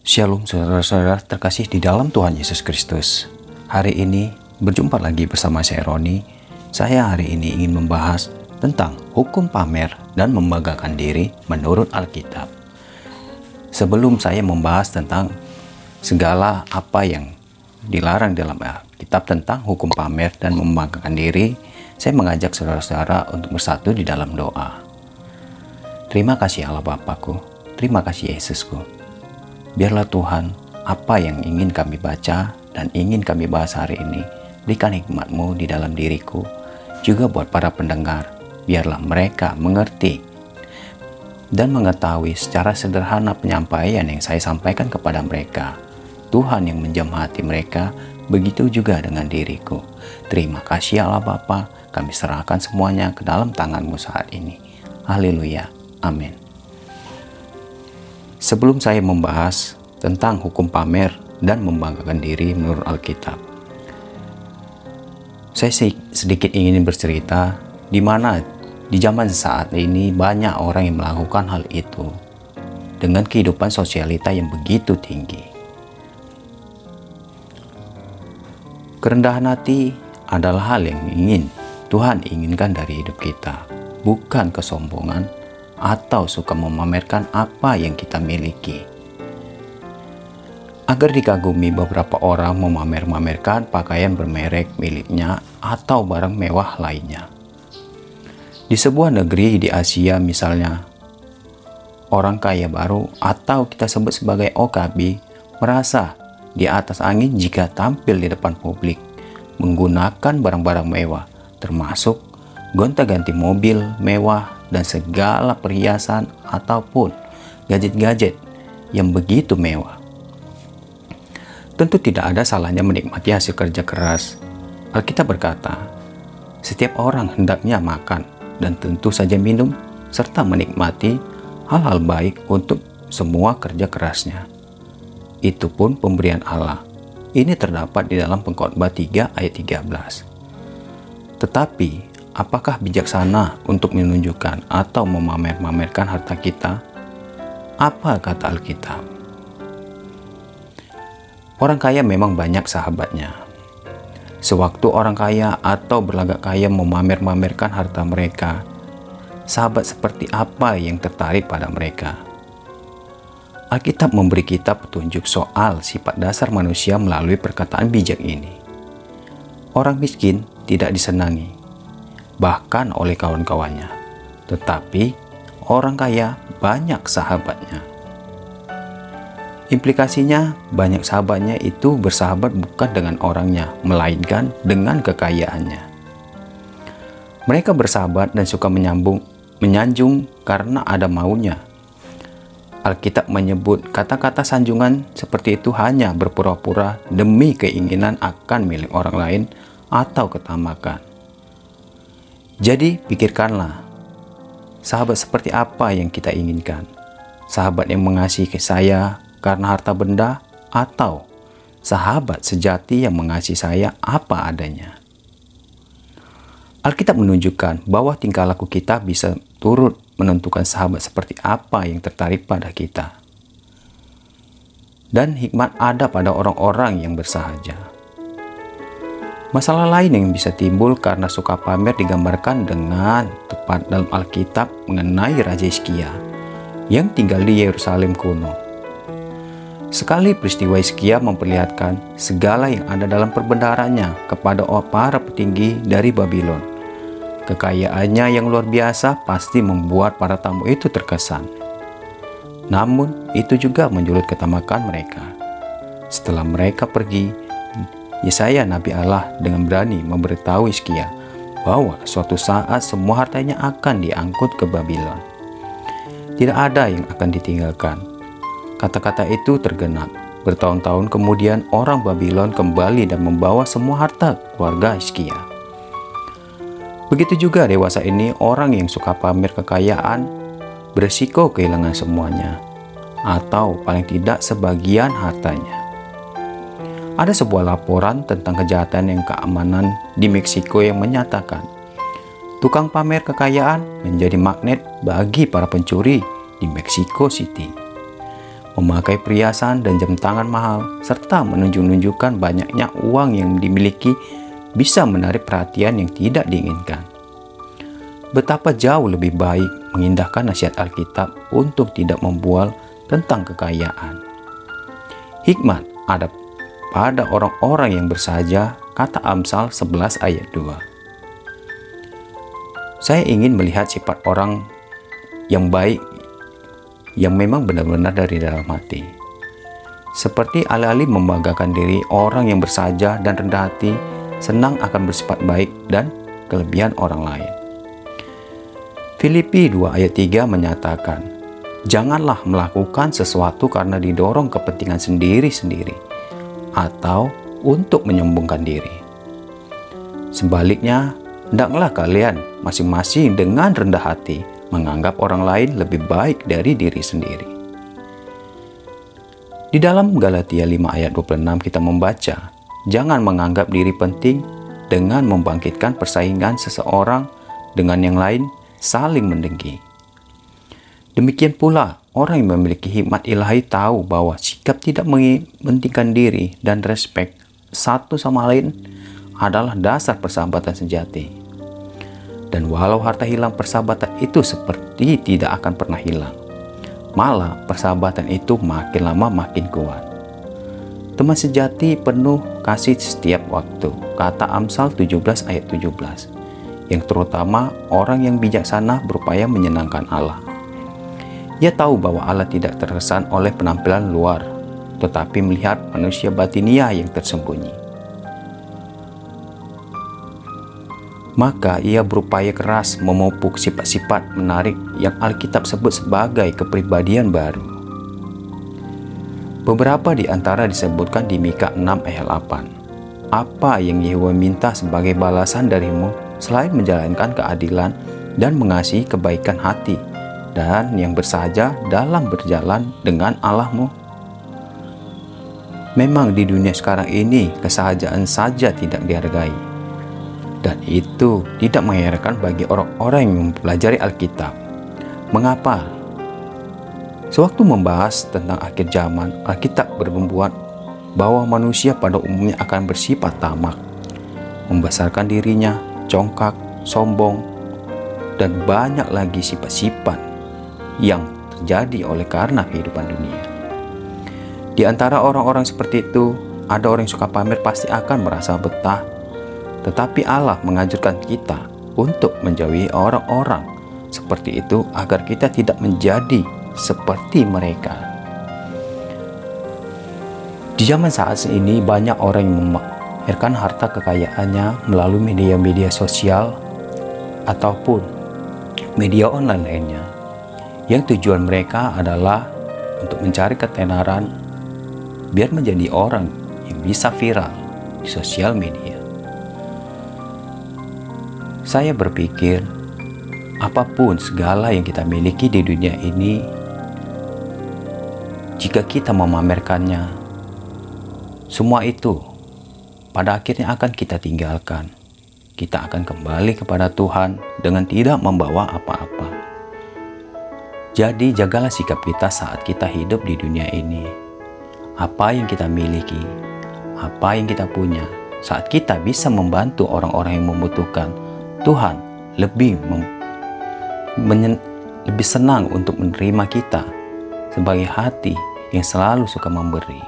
Shalom saudara-saudara terkasih di dalam Tuhan Yesus Kristus. Hari ini berjumpa lagi bersama saya Roni. Saya hari ini ingin membahas tentang hukum pamer dan membanggakan diri menurut Alkitab. Sebelum saya membahas tentang segala apa yang dilarang dalam Alkitab tentang hukum pamer dan membanggakan diri, saya mengajak saudara-saudara untuk bersatu di dalam doa. Terima kasih Allah Bapakku, terima kasih Yesusku. Biarlah Tuhan, apa yang ingin kami baca dan ingin kami bahas hari ini, berikan hikmat-Mu di dalam diriku, juga buat para pendengar, biarlah mereka mengerti dan mengetahui secara sederhana penyampaian yang saya sampaikan kepada mereka. Tuhan yang menjamah hati mereka, begitu juga dengan diriku. Terima kasih Allah Bapa, kami serahkan semuanya ke dalam tangan-Mu saat ini. Haleluya, amin. Sebelum saya membahas tentang hukum pamer dan membanggakan diri menurut Alkitab, saya sedikit ingin bercerita di mana di zaman saat ini banyak orang yang melakukan hal itu dengan kehidupan sosialita yang begitu tinggi. Kerendahan hati adalah hal yang Tuhan inginkan dari hidup kita, bukan kesombongan atau suka memamerkan apa yang kita miliki. Agar dikagumi, beberapa orang memamer-mamerkan pakaian bermerek miliknya atau barang mewah lainnya. Di sebuah negeri di Asia misalnya, orang kaya baru atau kita sebut sebagai OKB merasa di atas angin jika tampil di depan publik menggunakan barang-barang mewah, termasuk gonta-ganti mobil mewah dan segala perhiasan ataupun gadget-gadget yang begitu mewah. Tentu tidak ada salahnya menikmati hasil kerja keras. Alkitab berkata, setiap orang hendaknya makan dan tentu saja minum serta menikmati hal-hal baik untuk semua kerja kerasnya. Itu pun pemberian Allah. Ini terdapat di dalam Pengkhotbah 3 ayat 13. Tetapi apakah bijaksana untuk menunjukkan atau memamer-mamerkan harta kita? Apa kata Alkitab? Orang kaya memang banyak sahabatnya. Sewaktu orang kaya atau berlagak kaya memamer-mamerkan harta mereka, sahabat seperti apa yang tertarik pada mereka? Alkitab memberi kita petunjuk soal sifat dasar manusia melalui perkataan bijak ini. Orang miskin tidak disenangi, bahkan oleh kawan-kawannya, tetapi orang kaya banyak sahabatnya. Implikasinya, banyak sahabatnya itu bersahabat bukan dengan orangnya, melainkan dengan kekayaannya. Mereka bersahabat dan suka menyanjung karena ada maunya. Alkitab menyebut kata-kata sanjungan seperti itu hanya berpura-pura demi keinginan akan milik orang lain atau ketamakan. Jadi pikirkanlah, sahabat seperti apa yang kita inginkan? Sahabat yang mengasihi saya karena harta benda, atau sahabat sejati yang mengasihi saya apa adanya? Alkitab menunjukkan bahwa tingkah laku kita bisa turut menentukan sahabat seperti apa yang tertarik pada kita. Dan hikmat ada pada orang-orang yang bersahaja. Masalah lain yang bisa timbul karena suka pamer digambarkan dengan tepat dalam Alkitab mengenai Raja Hizkia yang tinggal di Yerusalem kuno. Sekali peristiwa Hizkia memperlihatkan segala yang ada dalam perbendaharanya kepada para petinggi dari Babylon. Kekayaannya yang luar biasa pasti membuat para tamu itu terkesan. Namun itu juga menyulut ketamakan mereka. Setelah mereka pergi, Yesaya Nabi Allah dengan berani memberitahu Hizkia bahwa suatu saat semua hartanya akan diangkut ke Babylon. Tidak ada yang akan ditinggalkan. Kata-kata itu tergenap. Bertahun-tahun kemudian orang Babylon kembali dan membawa semua harta keluarga Hizkia. Begitu juga dewasa ini, orang yang suka pamer kekayaan beresiko kehilangan semuanya, atau paling tidak sebagian hartanya. Ada sebuah laporan tentang kejahatan yang keamanan di Meksiko yang menyatakan tukang pamer kekayaan menjadi magnet bagi para pencuri di Mexico City. memakai perhiasan dan jam tangan mahal, serta menunjukkan banyaknya uang yang dimiliki bisa menarik perhatian yang tidak diinginkan. Betapa jauh lebih baik mengindahkan nasihat Alkitab untuk tidak membual tentang kekayaan. Hikmat ada pada orang-orang yang bersahaja, kata Amsal 11 ayat 2. Saya ingin melihat sifat orang yang baik yang memang benar-benar dari dalam hati. Seperti alih-alih membanggakan diri, orang yang bersahaja dan rendah hati senang akan bersifat baik dan kelebihan orang lain. Filipi 2 ayat 3 menyatakan, janganlah melakukan sesuatu karena didorong kepentingan sendiri-sendiri atau untuk menyombongkan diri. Sebaliknya, hendaklah kalian masing-masing dengan rendah hati menganggap orang lain lebih baik dari diri sendiri. Di dalam Galatia 5 ayat 26 kita membaca, jangan menganggap diri penting dengan membangkitkan persaingan seseorang dengan yang lain saling mendengki. Demikian pula, orang yang memiliki hikmat ilahi tahu bahwa sikap tidak mementingkan diri dan respek satu sama lain adalah dasar persahabatan sejati. Dan walau harta hilang, persahabatan itu seperti tidak akan pernah hilang. Malah, persahabatan itu makin lama makin kuat. Teman sejati penuh kasih setiap waktu, kata Amsal 17 ayat 17. Yang terutama, orang yang bijaksana berupaya menyenangkan Allah. Ia tahu bahwa Allah tidak terkesan oleh penampilan luar, tetapi melihat manusia batinia yang tersembunyi. Maka ia berupaya keras memupuk sifat-sifat menarik yang Alkitab sebut sebagai kepribadian baru. Beberapa di antara disebutkan di Mika 6 ayat 8. Apa yang Yehova minta sebagai balasan darimu selain menjalankan keadilan dan mengasihi kebaikan hati dan yang bersahaja dalam berjalan dengan Allahmu? Memang di dunia sekarang ini kesahajaan saja tidak dihargai. Dan itu tidak mengherankan bagi orang-orang yang mempelajari Alkitab. Mengapa? Sewaktu membahas tentang akhir zaman, Alkitab bernubuat bahwa manusia pada umumnya akan bersifat tamak, membesarkan dirinya, congkak, sombong, dan banyak lagi sifat-sifat yang terjadi oleh karena kehidupan dunia. Di antara orang-orang seperti itu, ada orang yang suka pamer pasti akan merasa betah. Tetapi Allah menganjurkan kita untuk menjauhi orang-orang seperti itu agar kita tidak menjadi seperti mereka. Di zaman saat ini banyak orang yang memamerkan harta kekayaannya melalui media-media sosial ataupun media online lainnya, yang tujuan mereka adalah untuk mencari ketenaran biar menjadi orang yang bisa viral di sosial media. Saya berpikir, apapun segala yang kita miliki di dunia ini, jika kita memamerkannya, semua itu pada akhirnya akan kita tinggalkan. Kita akan kembali kepada Tuhan dengan tidak membawa apa-apa. Jadi jagalah sikap kita saat kita hidup di dunia ini. Apa yang kita miliki, apa yang kita punya, saat kita bisa membantu orang-orang yang membutuhkan, Tuhan lebih senang untuk menerima kita sebagai hati yang selalu suka memberi,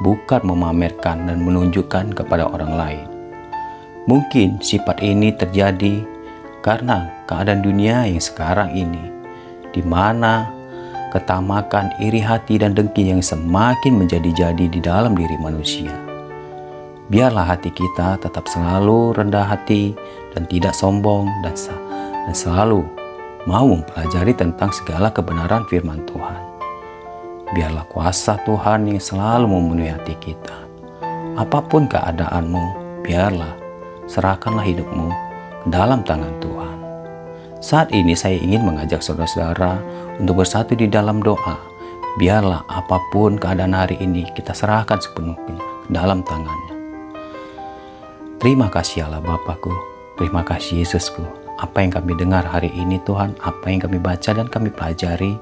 bukan memamerkan dan menunjukkan kepada orang lain. Mungkin sifat ini terjadi karena keadaan dunia yang sekarang ini, di mana ketamakan, iri hati, dan dengki yang semakin menjadi-jadi di dalam diri manusia. Biarlah hati kita tetap selalu rendah hati dan tidak sombong dan selalu mau mempelajari tentang segala kebenaran firman Tuhan. Biarlah kuasa Tuhan yang selalu memenuhi hati kita. Apapun keadaanmu, biarlah serahkanlah hidupmu ke dalam tangan Tuhan. Saat ini saya ingin mengajak saudara-saudara untuk bersatu di dalam doa. Biarlah apapun keadaan hari ini kita serahkan sepenuhnya ke dalam tangannya. Terima kasih Allah Bapakku, terima kasih Yesusku. Apa yang kami dengar hari ini Tuhan, apa yang kami baca dan kami pelajari,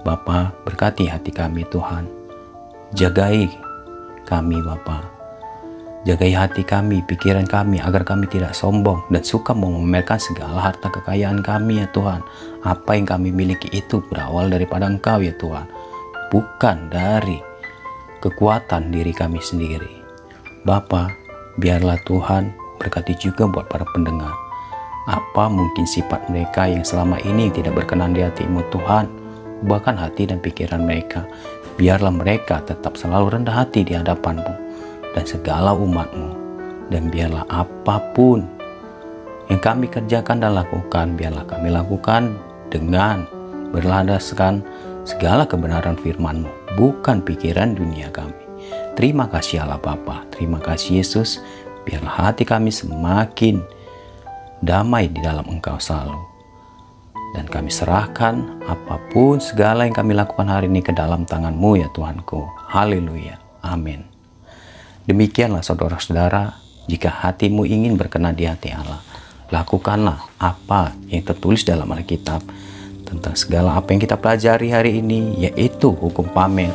Bapa, berkati hati kami Tuhan. Jagai kami Bapa. Jagai hati kami, pikiran kami, agar kami tidak sombong dan suka memamerkan segala harta kekayaan kami ya Tuhan. Apa yang kami miliki itu berawal daripada Engkau ya Tuhan, bukan dari kekuatan diri kami sendiri. Bapa, biarlah Tuhan berkati juga buat para pendengar. Apa mungkin sifat mereka yang selama ini tidak berkenan di hati-Mu Tuhan, ubahkan hati dan pikiran mereka. Biarlah mereka tetap selalu rendah hati di hadapan-Mu dan segala umat-Mu. Dan biarlah apapun yang kami kerjakan dan lakukan, biarlah kami lakukan dengan berlandaskan segala kebenaran firman-Mu, bukan pikiran dunia kami. Terima kasih Allah Bapa, terima kasih Yesus. Biarlah hati kami semakin damai di dalam Engkau selalu. Dan kami serahkan apapun segala yang kami lakukan hari ini ke dalam tangan-Mu ya Tuhanku. Haleluya. Amin. Demikianlah saudara-saudara, jika hatimu ingin berkenan di hati Allah, lakukanlah apa yang tertulis dalam Alkitab tentang segala apa yang kita pelajari hari ini, yaitu hukum pamer,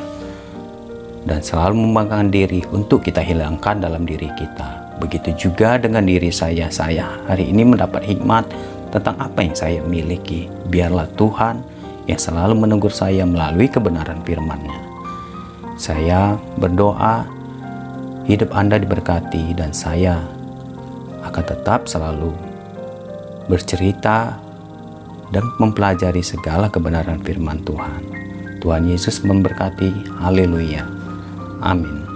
dan selalu membanggakan diri untuk kita hilangkan dalam diri kita. Begitu juga dengan diri saya hari ini mendapat hikmat tentang apa yang saya miliki. Biarlah Tuhan yang selalu menegur saya melalui kebenaran firman-Nya. Saya berdoa hidup Anda diberkati, dan saya akan tetap selalu bercerita dan mempelajari segala kebenaran firman Tuhan. Tuhan Yesus memberkati. Haleluya. Amin.